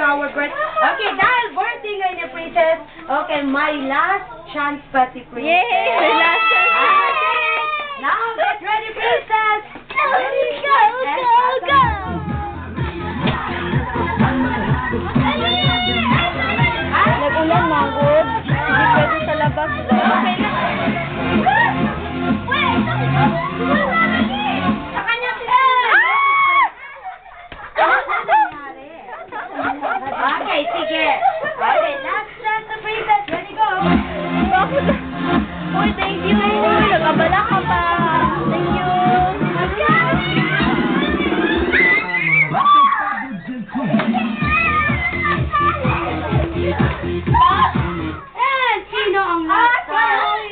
our birth. Okay, dahil birthday ngayon ni Princess, okay, my last chance pa si Princess. Yay! My last chance. Okay, now get ready, Princess. Ready, Go, go, go! Nag-ulan, Mangod. Hindi pwede sa labas. Okay na. Sa kanya sila. Okay, sige. Okay, last chance to Princess. Ready, go. Uy, thank you. Nagabala ka pa. Thank you. And sino ang last one?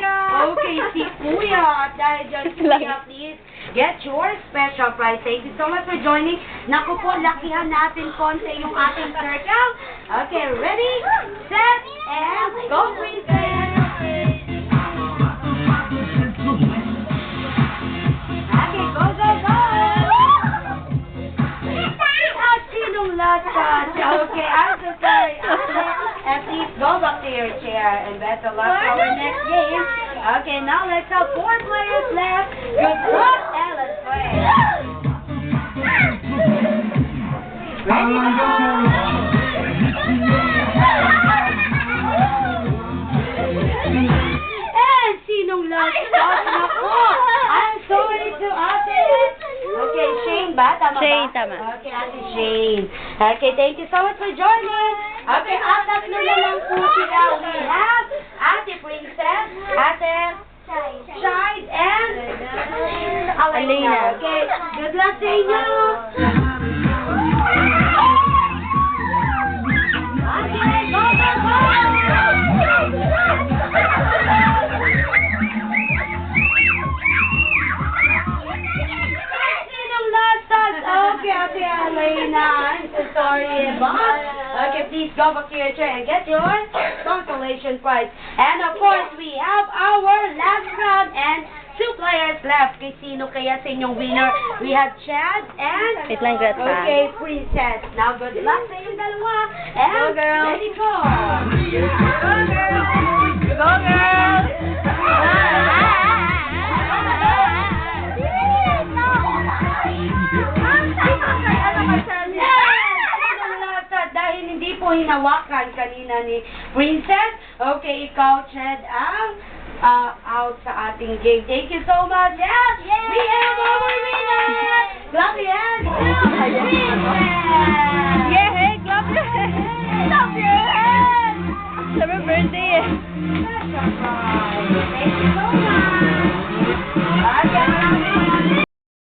Okay, si Kuya. At dahil dyan, Kuya, please get your special prize. Thank you so much for joining. Naku po, lakihan natin konti yung ating circle. Okay, ready, set, and go, Princess. Okay, go, go, go. At sinong last one? Okay, I'm so sorry. And please go back to your chair and best of luck for our next game. Okay, now let's have 4 players left. Good luck, and let's play. Ready, go! And sinong last shot? Naku! I'm sorry to ate. Okay, Shane ba? Tama ba? Shane, tama. Okay, ate Shane. Okay, thank you so much for joining. Okay, at tatlo na lang po sila. We have Ate Princess, Ate Shide, and Alena. Okay, good luck sa inyo. Okay, go, go, go! Sinong last touch? Okay, Ate Alena. I'm so sorry, but okay, please go back to your chair and get your consolation prize. And of course, we have our last round and 2 players left. Kay sino kaya sa inyong winner? We have Chad and Wait lang, Gret, ha? okay, Princess. Now, good luck sa inyong dalawa. And Go, girl. ready, go! Go, girl! Go, girl! Dahil hindi po hinawakan kanina ni Princess, okay, ikaw, Chad, ang out sa ating game. Thank you so much. Yes! We have our winner! Clap your hands! Princess! Yay! Clap your hands! Clap your hands! Sabi birthday eh. Thank you so much! Okay,